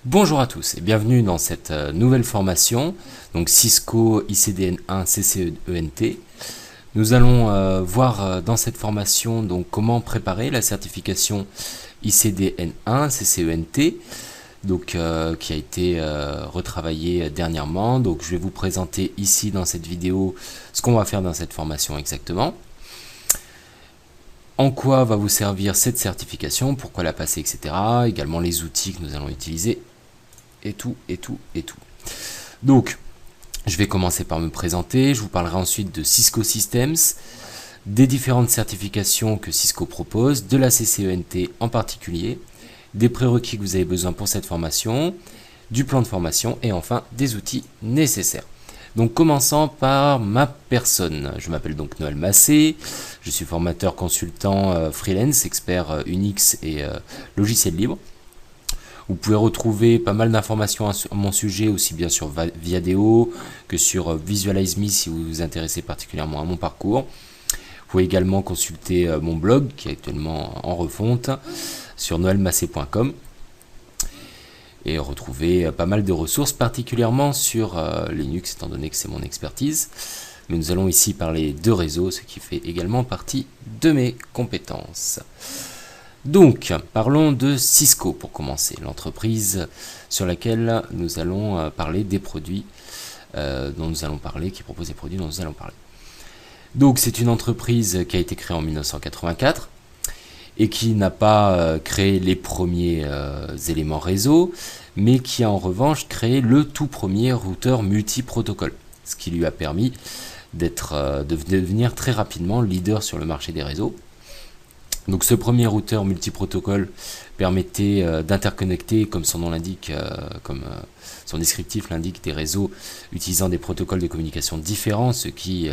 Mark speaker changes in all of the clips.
Speaker 1: Bonjour à tous et bienvenue dans cette nouvelle formation, donc Cisco ICDN1 CCENT. Nous allons voir dans cette formation donc comment préparer la certification ICDN1 CCENT, donc qui a été retravaillée dernièrement. Donc je vais vous présenter ici dans cette vidéo ce qu'on va faire dans cette formation exactement. En quoi va vous servir cette certification, pourquoi la passer, etc. Également les outils que nous allons utiliser. Et tout. Donc, je vais commencer par me présenter. Je vous parlerai ensuite de Cisco Systems, des différentes certifications que Cisco propose, de la CCENT en particulier, des prérequis que vous avez besoin pour cette formation, du plan de formation et enfin des outils nécessaires. Donc, commençons par ma personne. Je m'appelle donc Noël Massé. Je suis formateur consultant freelance, expert Unix et logiciels libres. Vous pouvez retrouver pas mal d'informations à mon sujet, aussi bien sur Viadeo que sur Visualize Me si vous vous intéressez particulièrement à mon parcours. Vous pouvez également consulter mon blog qui est actuellement en refonte sur noelmassé.com et retrouver pas mal de ressources, particulièrement sur Linux, étant donné que c'est mon expertise. Mais nous allons ici parler de réseau, ce qui fait également partie de mes compétences. Donc, parlons de Cisco pour commencer, l'entreprise sur laquelle nous allons parler des produits dont nous allons parler, qui propose des produits dont nous allons parler. Donc, c'est une entreprise qui a été créée en 1984 et qui n'a pas créé les premiers éléments réseau, mais qui a en revanche créé le tout premier routeur multi-protocole, ce qui lui a permis de devenir très rapidement leader sur le marché des réseaux. Donc ce premier routeur multiprotocole permettait d'interconnecter, comme son nom l'indique, comme son descriptif l'indique, des réseaux utilisant des protocoles de communication différents, ce qui,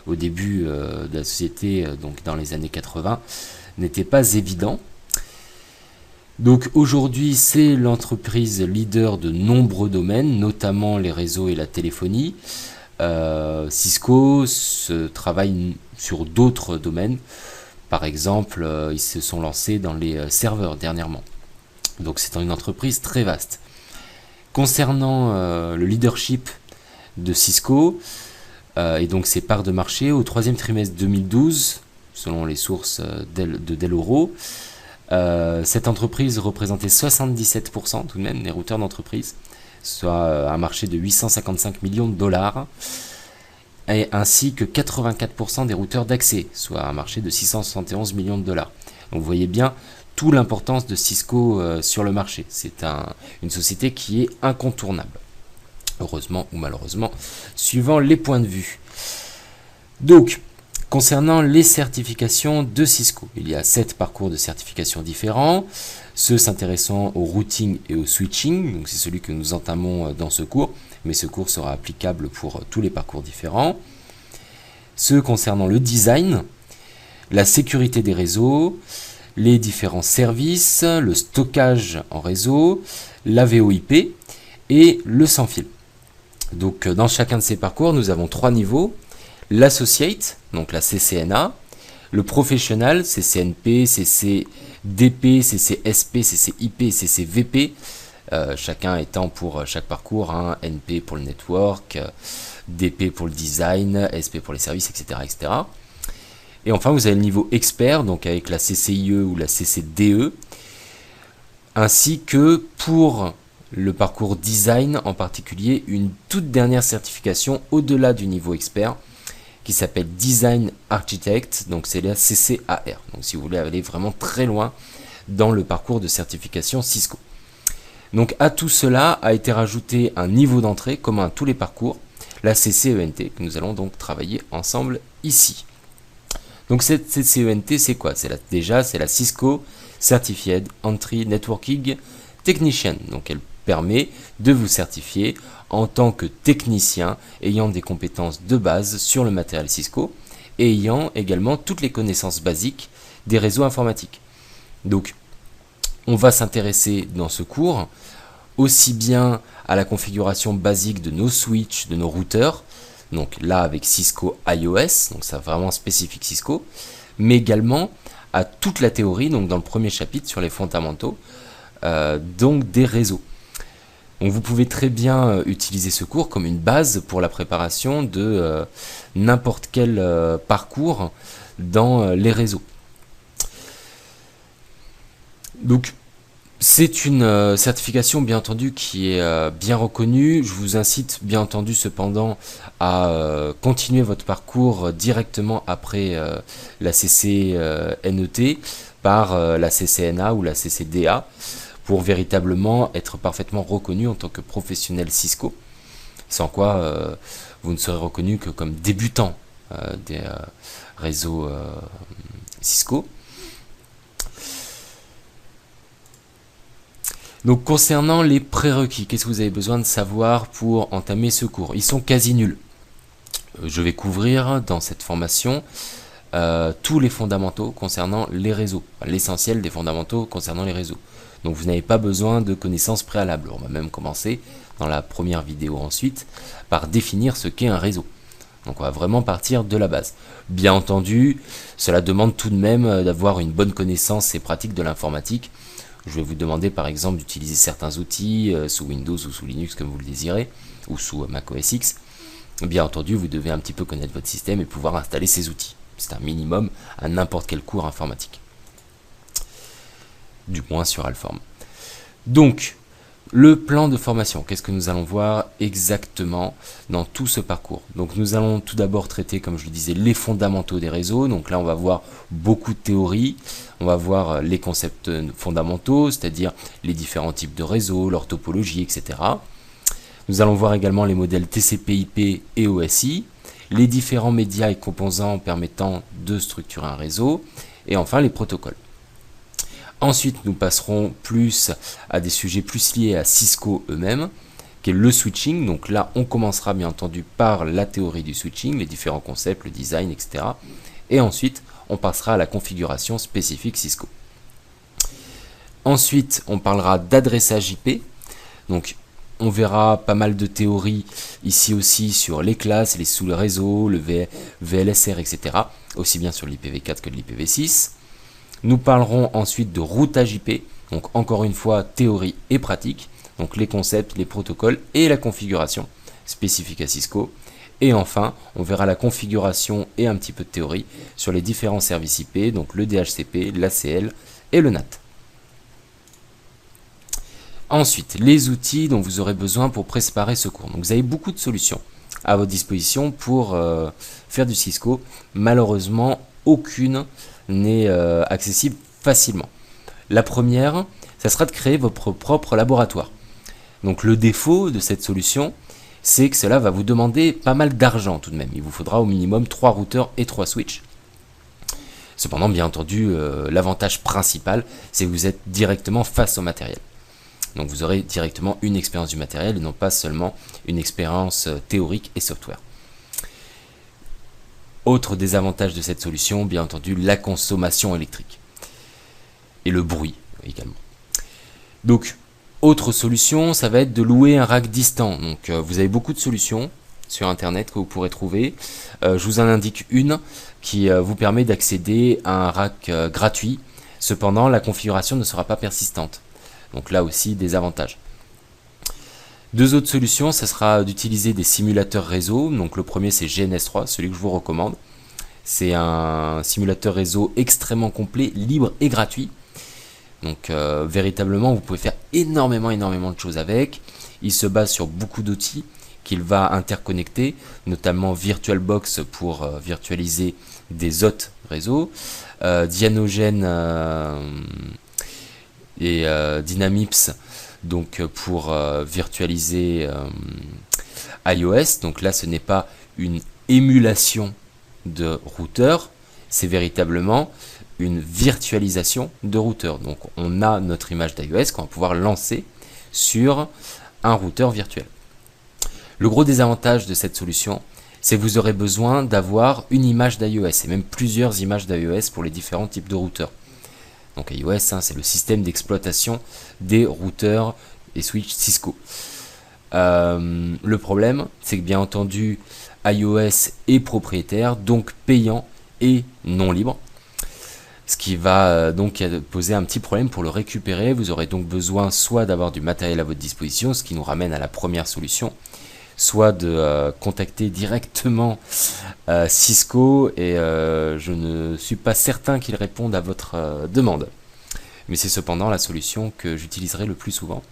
Speaker 1: au début de la société, donc dans les années 80, n'était pas évident. Donc aujourd'hui, c'est l'entreprise leader de nombreux domaines, notamment les réseaux et la téléphonie. Cisco travaille sur d'autres domaines. Par exemple, ils se sont lancés dans les serveurs dernièrement. Donc c'est une entreprise très vaste. Concernant le leadership de Cisco et donc ses parts de marché, au troisième trimestre 2012, selon les sources de Dell'Oro, cette entreprise représentait 77% tout de même des routeurs d'entreprise, soit un marché de 855 millions de dollars. Et ainsi que 84% des routeurs d'accès, soit un marché de 671 millions de dollars. Donc vous voyez bien toute l'importance de Cisco sur le marché. C'est une société qui est incontournable, heureusement ou malheureusement, suivant les points de vue. Donc, concernant les certifications de Cisco, il y a 7 parcours de certification différents, ceux s'intéressant au routing et au switching, donc c'est celui que nous entamons dans ce cours, mais ce cours sera applicable pour tous les parcours différents. Ceux concernant le design, la sécurité des réseaux, les différents services, le stockage en réseau, la VoIP et le sans fil. Donc dans chacun de ces parcours, nous avons 3 niveaux. L'associate, donc la CCNA, le professionnel, CCNP, CCDP, CCSP, CCIP et CCVP, chacun étant pour chaque parcours, NP pour le network, DP pour le design, SP pour les services, etc., etc. Et enfin, vous avez le niveau expert, donc avec la CCIE ou la CCDE, ainsi que pour le parcours design en particulier, une toute dernière certification au-delà du niveau expert, qui s'appelle Design Architect, donc c'est la CCAR. Donc si vous voulez aller vraiment très loin dans le parcours de certification Cisco. Donc à tout cela a été rajouté un niveau d'entrée commun à tous les parcours, la CCENT, que nous allons donc travailler ensemble ici. Donc cette CCENT, c'est quoi? C'est la Cisco Certified Entry Networking Technician. Donc elle permet de vous certifier en tant que technicien ayant des compétences de base sur le matériel Cisco et ayant également toutes les connaissances basiques des réseaux informatiques. Donc on va s'intéresser dans ce cours aussi bien à la configuration basique de nos switches, de nos routeurs, donc là avec Cisco iOS, donc c'est vraiment spécifique Cisco, mais également à toute la théorie, donc dans le premier chapitre sur les fondamentaux, donc des réseaux. Donc vous pouvez très bien utiliser ce cours comme une base pour la préparation de n'importe quel parcours dans les réseaux. Donc c'est une certification bien entendu qui est bien reconnue. Je vous incite bien entendu cependant à continuer votre parcours directement après la CCNET par la CCNA ou la CCDA pour véritablement être parfaitement reconnu en tant que professionnel Cisco, sans quoi vous ne serez reconnu que comme débutant des réseaux Cisco. Donc concernant les prérequis, qu'est-ce que vous avez besoin de savoir pour entamer ce cours? Ils sont quasi nuls. Je vais couvrir dans cette formation tous les fondamentaux concernant les réseaux, l'essentiel des fondamentaux concernant les réseaux. Donc vous n'avez pas besoin de connaissances préalables. On va même commencer dans la première vidéo ensuite par définir ce qu'est un réseau. Donc on va vraiment partir de la base. Bien entendu, cela demande tout de même d'avoir une bonne connaissance et pratique de l'informatique. Je vais vous demander par exemple d'utiliser certains outils sous Windows ou sous Linux comme vous le désirez, ou sous Mac OS X. Bien entendu, vous devez un petit peu connaître votre système et pouvoir installer ces outils. C'est un minimum à n'importe quel cours informatique. Du moins sur Alform. Donc, le plan de formation, qu'est-ce que nous allons voir exactement dans tout ce parcours? Donc nous allons tout d'abord traiter, comme je le disais, les fondamentaux des réseaux. Donc là, on va voir beaucoup de théories. On va voir les concepts fondamentaux, c'est-à-dire les différents types de réseaux, leur topologie, etc. Nous allons voir également les modèles TCP/IP et OSI, les différents médias et composants permettant de structurer un réseau, et enfin les protocoles. Ensuite, nous passerons plus à des sujets plus liés à Cisco eux-mêmes, qui est le switching. Donc là, on commencera bien entendu par la théorie du switching, les différents concepts, le design, etc. Et ensuite, on passera à la configuration spécifique Cisco. Ensuite, on parlera d'adressage IP. Donc, on verra pas mal de théories ici aussi sur les classes, les sous-réseaux, le VLSR, etc. Aussi bien sur l'IPv4 que de l'IPv6. Nous parlerons ensuite de routage IP, donc encore une fois théorie et pratique, donc les concepts, les protocoles et la configuration spécifique à Cisco. Et enfin, on verra la configuration et un petit peu de théorie sur les différents services IP, donc le DHCP, l'ACL et le NAT. Ensuite, les outils dont vous aurez besoin pour préparer ce cours. Donc vous avez beaucoup de solutions à votre disposition pour faire du Cisco. Malheureusement, aucune n'est accessible facilement. La première, ça sera de créer votre propre laboratoire. Donc le défaut de cette solution, c'est que cela va vous demander pas mal d'argent tout de même. Il vous faudra au minimum 3 routeurs et 3 switches. Cependant, bien entendu, l'avantage principal, c'est que vous êtes directement face au matériel. Donc vous aurez directement une expérience du matériel et non pas seulement une expérience théorique et software. Autre désavantage de cette solution, bien entendu, la consommation électrique. Et le bruit également. Donc, autre solution, ça va être de louer un rack distant. Donc, vous avez beaucoup de solutions sur Internet que vous pourrez trouver. Je vous en indique une qui vous permet d'accéder à un rack gratuit. Cependant, la configuration ne sera pas persistante. Donc là aussi, des avantages. Deux autres solutions, ça sera d'utiliser des simulateurs réseau. Donc le premier, c'est GNS3, celui que je vous recommande. C'est un simulateur réseau extrêmement complet, libre et gratuit. Donc véritablement, vous pouvez faire énormément de choses avec. Il se base sur beaucoup d'outils qu'il va interconnecter, notamment VirtualBox pour virtualiser des hôtes réseau, Dianogen et Dynamips donc pour virtualiser iOS. Donc là, ce n'est pas une émulation de routeur, c'est véritablement une virtualisation de routeur. Donc on a notre image d'iOS qu'on va pouvoir lancer sur un routeur virtuel. Le gros désavantage de cette solution, c'est que vous aurez besoin d'avoir une image d'iOS et même plusieurs images d'iOS pour les différents types de routeurs. Donc iOS, c'est le système d'exploitation des routeurs et switches Cisco. Le problème, c'est que bien entendu, iOS est propriétaire, donc payant et non libre. ce qui va donc poser un petit problème pour le récupérer. Vous aurez donc besoin soit d'avoir du matériel à votre disposition, ce qui nous ramène à la première solution, soit de contacter directement Cisco, et je ne suis pas certain qu'ils répondent à votre demande. Mais c'est cependant la solution que j'utiliserai le plus souvent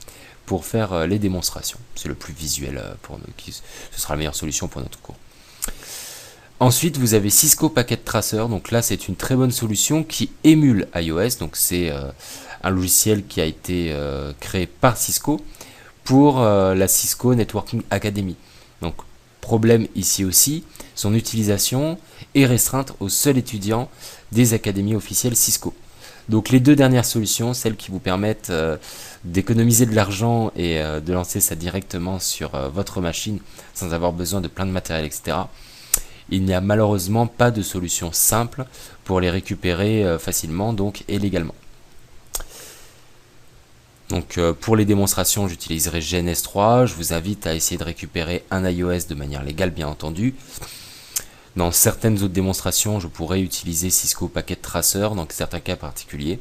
Speaker 1: pour faire les démonstrations. C'est le plus visuel pour nous, ce sera la meilleure solution pour notre cours. Ensuite, vous avez Cisco Packet Tracer. Donc là, c'est une très bonne solution qui émule iOS. Donc c'est un logiciel qui a été créé par Cisco pour la Cisco Networking Academy. Donc problème ici aussi, son utilisation est restreinte aux seuls étudiants des académies officielles Cisco. Donc les deux dernières solutions, celles qui vous permettent d'économiser de l'argent et de lancer ça directement sur votre machine sans avoir besoin de plein de matériel, etc. Il n'y a malheureusement pas de solution simple pour les récupérer facilement donc et légalement. Donc pour les démonstrations, j'utiliserai GNS3. Je vous invite à essayer de récupérer un iOS de manière légale, bien entendu. Dans certaines autres démonstrations, je pourrais utiliser Cisco Packet Tracer dans certains cas particuliers.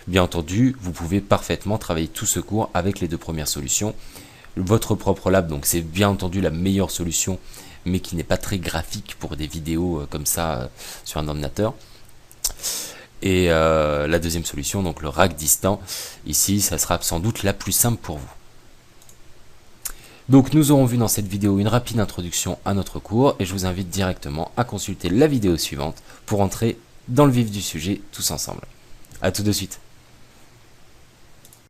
Speaker 1: Bien entendu, vous pouvez parfaitement travailler tout ce cours avec les deux premières solutions. Votre propre lab, donc c'est bien entendu la meilleure solution, mais qui n'est pas très graphique pour des vidéos comme ça sur un ordinateur. Et la deuxième solution, donc le rack distant, ici, ça sera sans doute la plus simple pour vous. Donc nous aurons vu dans cette vidéo une rapide introduction à notre cours, et je vous invite directement à consulter la vidéo suivante pour entrer dans le vif du sujet tous ensemble. A tout de suite.